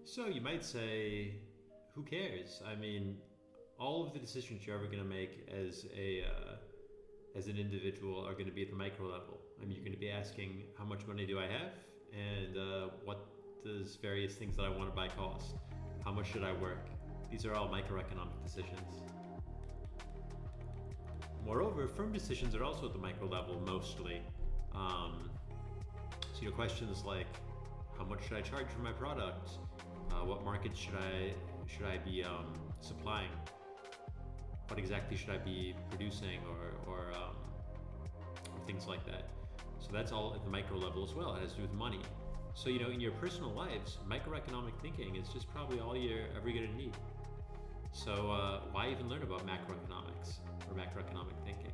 So you might say, who cares? I mean, all of the decisions you're ever going to make as an individual are going to be at the micro level. I mean, you're going to be asking, how much money do I have, and what does various things that I want to buy cost? How much should I work? These are all microeconomic decisions. Moreover, firm decisions are also at the micro level mostly. So questions like, how much should I charge for my product? What markets should I be supplying? What exactly should I be producing, or things like that? So that's all at the micro level as well. It has to do with money. So in your personal lives, microeconomic thinking is just probably all you're ever going to need. So why even learn about macroeconomics or macroeconomic thinking?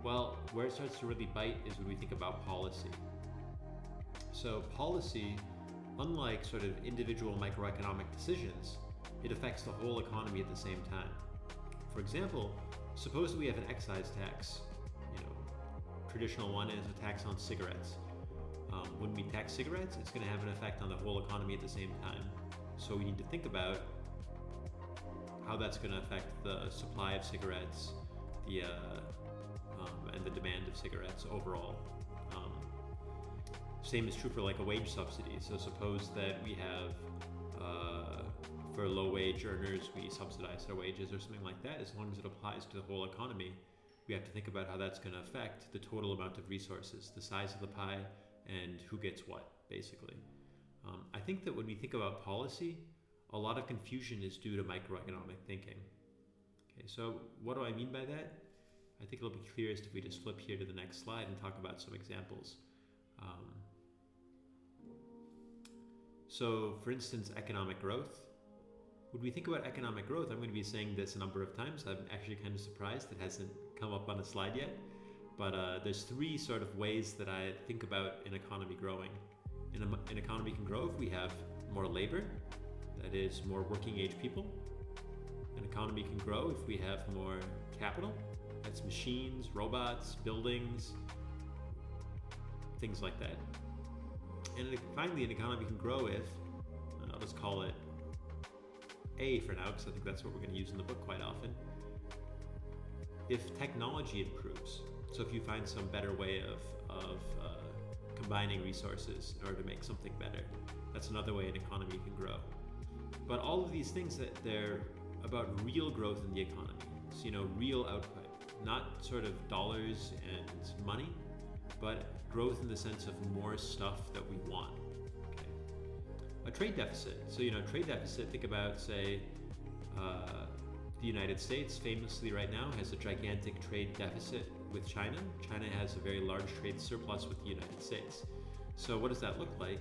Well, where it starts to really bite is when we think about policy. So policy, unlike sort of individual microeconomic decisions, it affects the whole economy at the same time. For example, suppose that we have an excise tax. Traditional one is a tax on cigarettes. When we tax cigarettes, it's going to have an effect on the whole economy at the same time. So we need to think about how that's going to affect the supply of cigarettes, and the demand of cigarettes overall. Same is true for like a wage subsidy. So suppose that we have, for low wage earners, we subsidize their wages or something like that. As long as it applies to the whole economy, we have to think about how that's going to affect the total amount of resources, the size of the pie, and who gets what, basically. I think that when we think about policy, a lot of confusion is due to microeconomic thinking. Okay, so what do I mean by that? I think it'll be clearest if we just flip here to the next slide and talk about some examples. So, for instance, economic growth. When we think about economic growth, I'm going to be saying this a number of times. I'm actually kind of surprised it hasn't come up on a slide yet. But there's three sort of ways that I think about an economy growing. An economy can grow if we have more labor, that is, more working age people. An economy can grow if we have more capital, that's machines, robots, buildings, things like that. And finally, an economy can grow if, I'll just call it A for now, because I think that's what we're going to use in the book quite often, if technology improves. So if you find some better way of combining resources in order to make something better, that's another way an economy can grow. But all of these things, that they're about real growth in the economy. So, real output, not sort of dollars and money, but growth in the sense of more stuff that we want. Okay. A trade deficit. So, trade deficit, think about, say, the United States famously right now has a gigantic trade deficit with China. China has a very large trade surplus with the United States. So what does that look like?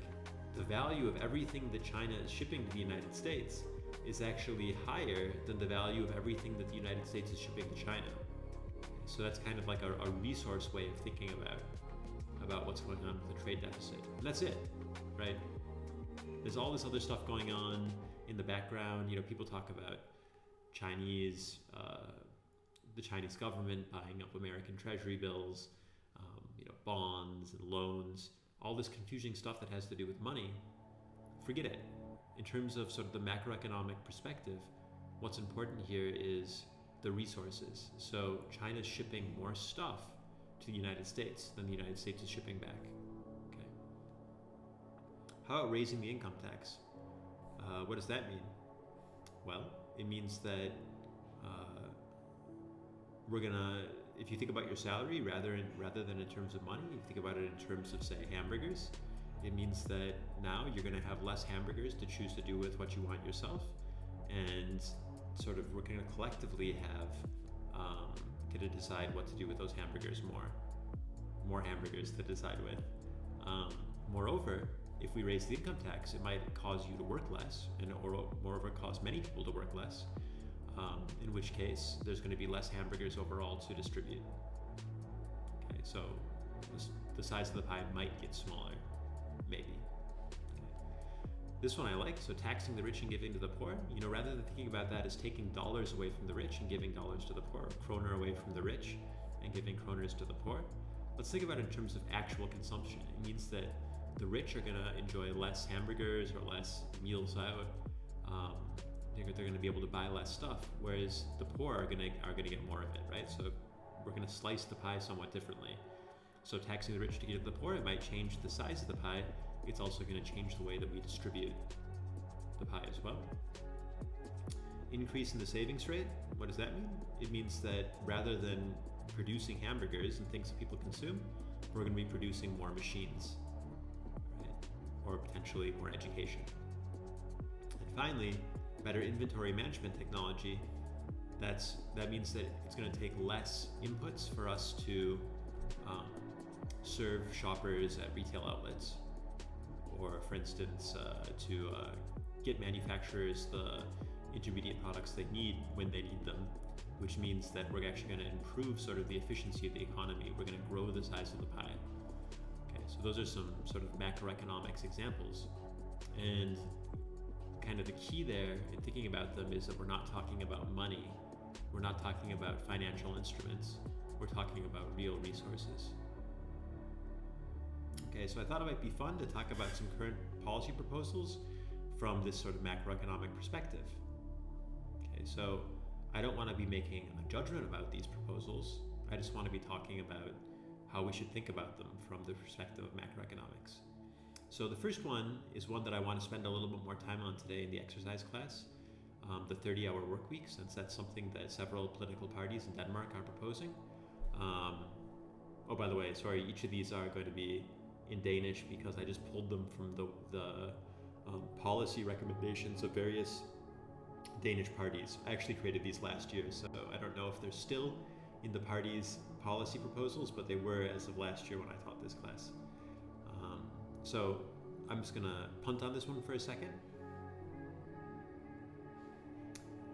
The value of everything that China is shipping to the United States is actually higher than the value of everything that the United States is shipping to China. So that's kind of like a resource way of thinking about what's going on with the trade deficit. And that's it, right? There's all this other stuff going on in the background. People talk about the Chinese government buying up American treasury bills, bonds and loans, all this confusing stuff that has to do with money. Forget it. In terms of sort of the macroeconomic perspective, what's important here is the resources. So China's shipping more stuff to the United States than the United States is shipping back. Okay. How about raising the income tax? What does that mean? Well, it means that if you think about your salary rather than in terms of money, you think about it in terms of, say, hamburgers. It means that now you're going to have less hamburgers to choose to do with what you want yourself, and sort of we're going to collectively get to decide what to do with those hamburgers more hamburgers to decide with. Moreover, if we raise the income tax, it might cause you to work less, or moreover cause many people to work less, in which case there's going to be less hamburgers overall to distribute. Okay, so the size of the pie might get smaller, maybe. Okay. This one I like, so taxing the rich and giving to the poor. Rather than thinking about that as taking dollars away from the rich and giving dollars to the poor, kroner away from the rich and giving kroners to the poor, let's think about it in terms of actual consumption. It means that the rich are going to enjoy less hamburgers or less meals out. They're going to be able to buy less stuff, whereas the poor are going to get more of it, right? So we're going to slice the pie somewhat differently. So taxing the rich to get to the poor, it might change the size of the pie. It's also going to change the way that we distribute the pie as well. Increase in the savings rate, what does that mean? It means that rather than producing hamburgers and things that people consume, we're going to be producing more machines, right? Or potentially more education. And finally, better inventory management technology. That means that it's going to take less inputs for us to serve shoppers at retail outlets, or for instance, to get manufacturers the intermediate products they need when they need them, which means that we're actually going to improve sort of the efficiency of the economy. We're going to grow the size of the pie. Okay, so those are some sort of macroeconomics examples. And kind of the key there in thinking about them is that we're not talking about money. We're not talking about financial instruments. We're talking about real resources. Okay, so I thought it might be fun to talk about some current policy proposals from this sort of macroeconomic perspective. Okay, so I don't want to be making a judgment about these proposals. I just want to be talking about how we should think about them from the perspective of macroeconomics. So the first one is one that I want to spend a little bit more time on today in the exercise class, the 30-hour work week, since that's something that several political parties in Denmark are proposing. Oh, by the way, sorry, each of these are going to be in Danish because I just pulled them from the policy recommendations of various Danish parties. I actually created these last year, so I don't know if they're still in the party's policy proposals, but they were as of last year when I taught this class. So I'm just gonna punt on this one for a second.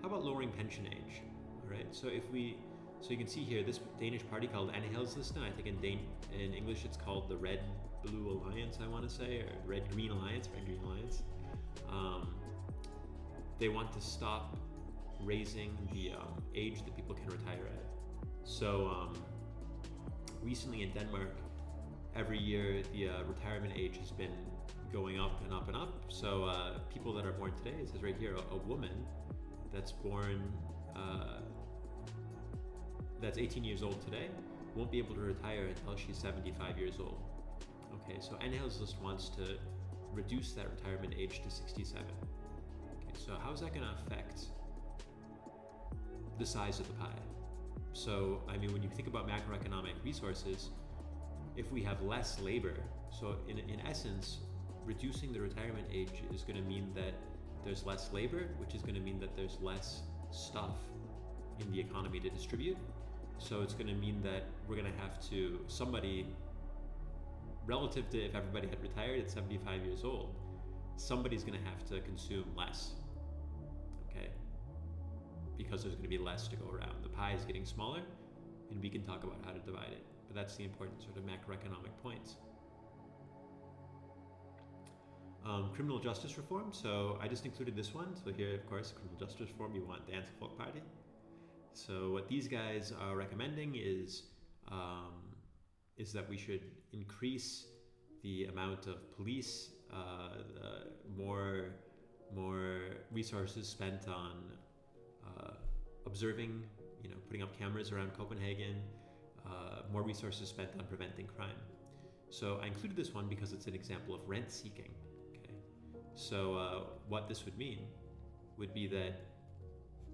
How about lowering pension age? All right, so you can see here this Danish party called Enhedslisten. I think in English it's called the Red Blue Alliance, I want to say, or Red Green Alliance. They want to stop raising the age that people can retire at. So recently in Denmark, every year the retirement age has been going up and up and up. So people that are born today, it says right here, a woman that's born, that's 18 years old today, won't be able to retire until she's 75 years old. Okay, so Enhedslisten wants to reduce that retirement age to 67. Okay, so how is that going to affect the size of the pie? So, I mean, when you think about macroeconomic resources, if we have less labor, so in essence, reducing the retirement age is going to mean that there's less labor, which is going to mean that there's less stuff in the economy to distribute. So it's going to mean that we're going to have to, somebody, relative to if everybody had retired at 75 years old, somebody's going to have to consume less, okay? Because there's going to be less to go around. The pie is getting smaller, and we can talk about how to divide it. But that's the important sort of macroeconomic points. Criminal justice reform. So I just included this one. So here, of course, criminal justice reform, you want Dansk Folkeparti. So what these guys are recommending is that we should increase the amount of police, more resources spent on observing, putting up cameras around Copenhagen, more resources spent on preventing crime. So I included this one because it's an example of rent seeking. Okay, so what this would mean would be that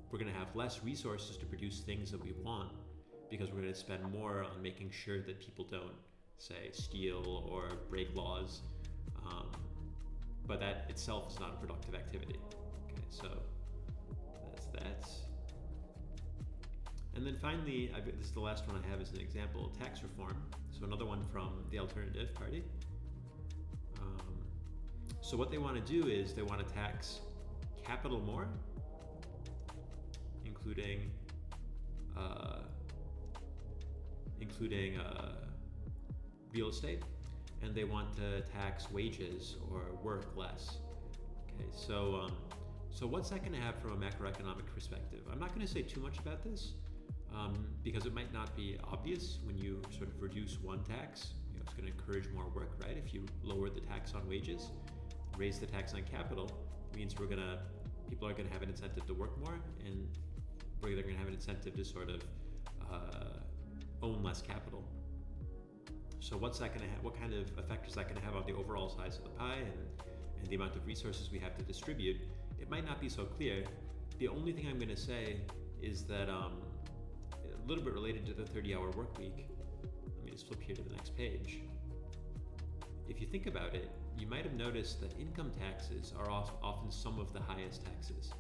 we're going to have less resources to produce things that we want because we're going to spend more on making sure that people don't, say, steal or break laws. But that itself is not a productive activity. Okay, so that's that. And then finally, this is the last one I have as an example, tax reform. So another one from the Alternative Party. So what they want to do is they want to tax capital more, including real estate, and they want to tax wages or work less. Okay, so what's that going to have from a macroeconomic perspective? I'm not going to say too much about this because it might not be obvious when you sort of reduce one tax. it's going to encourage more work, right? If you lower the tax on wages, raise the tax on capital, means people are going to have an incentive to work more, and they're going to have an incentive to sort of own less capital. So what's that going to have? What kind of effect is that going to have on the overall size of the pie and the amount of resources we have to distribute? It might not be so clear. The only thing I'm going to say is that a little bit related to the 30-hour work week. Let me just flip here to the next page. If you think about it, you might have noticed that income taxes are often some of the highest taxes.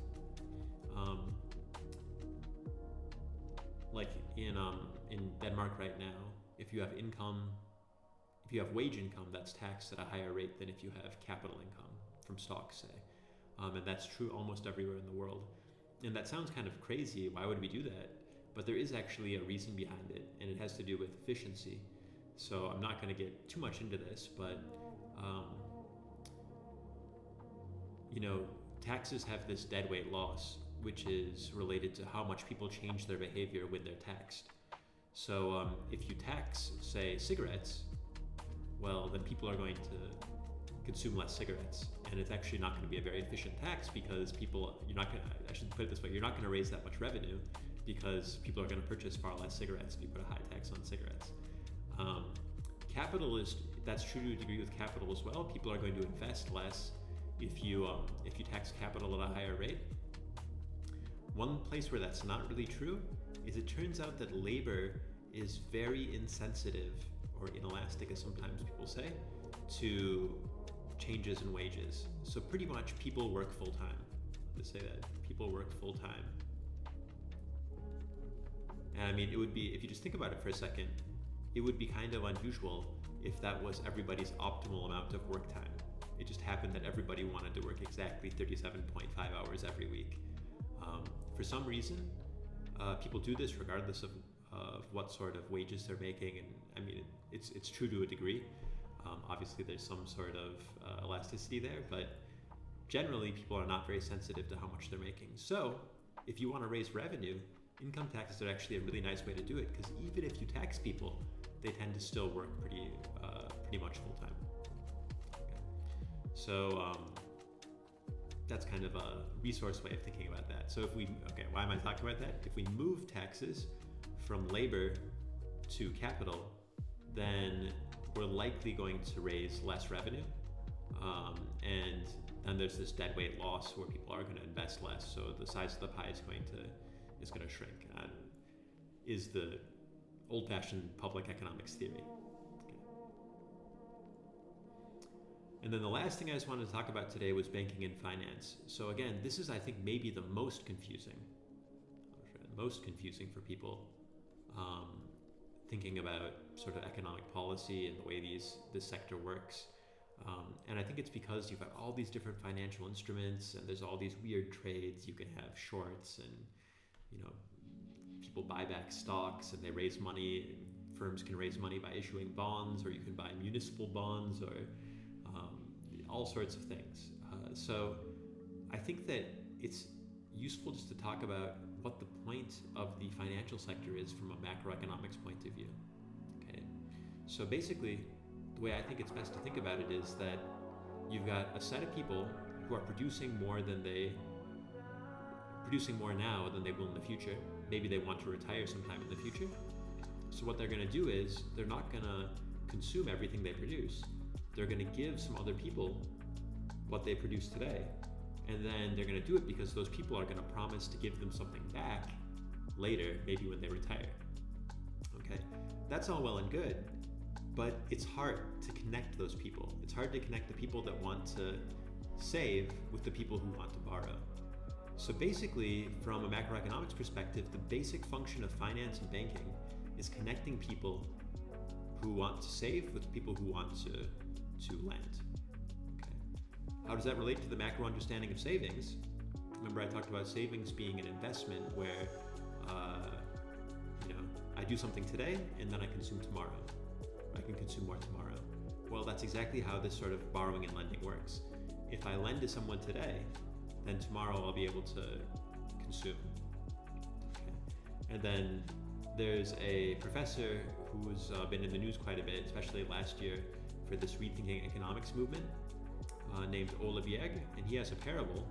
Like in Denmark right now, if you have wage income, that's taxed at a higher rate than if you have capital income from stocks, say. And that's true almost everywhere in the world. And that sounds kind of crazy. Why would we do that? But there is actually a reason behind it, and it has to do with efficiency. So I'm not going to get too much into this, but taxes have this deadweight loss, which is related to how much people change their behavior when they're taxed. So if you tax, say, cigarettes, well, then people are going to consume less cigarettes, and it's actually not going to be a very efficient tax because I should put it this way, you're not going to raise that much revenue because people are going to purchase far less cigarettes if you put a high tax on cigarettes. That's true to a degree with capital as well. People are going to invest less if you tax capital at a higher rate. One place where that's not really true is it turns out that labor is very insensitive, or inelastic as sometimes people say, to changes in wages. So pretty much people work full-time. Let's say that. People work full-time. And I mean, it would be, if you just think about it for a second, it would be kind of unusual if that was everybody's optimal amount of work time. It just happened that everybody wanted to work exactly 37.5 hours every week. For some reason, people do this regardless of what sort of wages they're making, and I mean, it's true to a degree. Obviously, there's some sort of elasticity there, but generally, people are not very sensitive to how much they're making. So, if you want to raise revenue, income taxes are actually a really nice way to do it, because even if you tax people, they tend to still work pretty much full time. Okay. So that's kind of a resource way of thinking about that. So why am I talking about that? If we move taxes from labor to capital, then we're likely going to raise less revenue, and then there's this deadweight loss where people are going to invest less, so the size of the pie is going to shrink. Is the old-fashioned public economics theory. Okay. And then the last thing I just wanted to talk about today was banking and finance. So again, this is, I think, maybe the most confusing for people thinking about sort of economic policy and the way this sector works. And I think it's because you've got all these different financial instruments, and there's all these weird trades. You can have shorts, and people buy back stocks, and they raise money. Firms can raise money by issuing bonds, or you can buy municipal bonds, or all sorts of things. So I think that it's useful just to talk about what the point of the financial sector is from a macroeconomics point of view. Okay, so basically, the way I think it's best to think about it is that you've got a set of people who are producing more now than they will in the future. Maybe they want to retire sometime in the future. So what they're going to do is they're not going to consume everything they produce. They're going to give some other people what they produce today. And then they're going to do it because those people are going to promise to give them something back later, maybe when they retire. Okay, that's all well and good, but it's hard to connect those people. It's hard to connect the people that want to save with the people who want to borrow. So basically, from a macroeconomics perspective, the basic function of finance and banking is connecting people who want to save with people who want to lend. Okay. How does that relate to the macro understanding of savings? Remember, I talked about savings being an investment where I do something today and then I consume tomorrow. I can consume more tomorrow. Well, that's exactly how this sort of borrowing and lending works. If I lend to someone today, then tomorrow I'll be able to consume. Okay. And then there's a professor who's been in the news quite a bit, especially last year, for this rethinking economics movement, named Ole Bjerg, and he has a parable.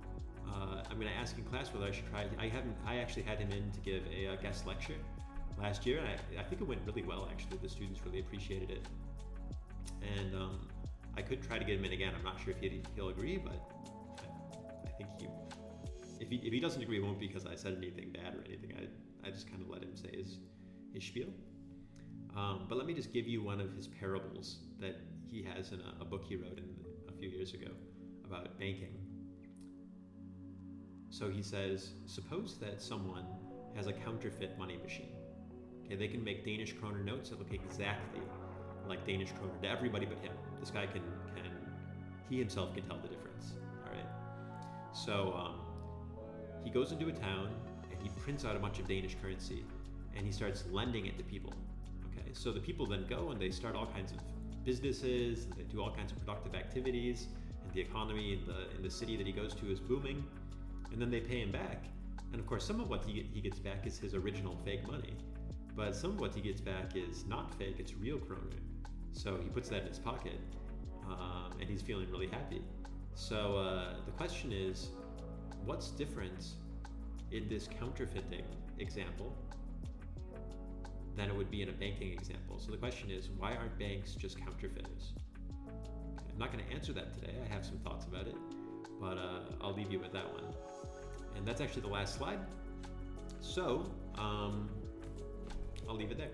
I'm going to ask in class whether I should try. I actually had him in to give a guest lecture last year, and I think it went really well. Actually, the students really appreciated it, and I could try to get him in again. I'm not sure if he'll agree, but I think if he doesn't agree, it won't be because I said anything bad or anything. I just kind of let him say his spiel. But let me just give you one of his parables that he has in a book he wrote a few years ago about banking. So he says, suppose that someone has a counterfeit money machine. Okay, they can make Danish kroner notes that look exactly like Danish kroner to everybody but him. This guy he himself can tell the difference. All right. So he goes into a town and he prints out a bunch of Danish currency and he starts lending it to people. Okay, so the people then go and they start all kinds of businesses, they do all kinds of productive activities, and the economy in the city that he goes to is booming, and then they pay him back. And of course, some of what he gets back is his original fake money, but some of what he gets back is not fake, it's real kroner. So he puts that in his pocket, and he's feeling really happy. So the question is, what's different in this counterfeiting example than it would be in a banking example? So the question is, why aren't banks just counterfeiters? Okay, I'm not going to answer that today. I have some thoughts about it, but I'll leave you with that one. And that's actually the last slide. So I'll leave it there.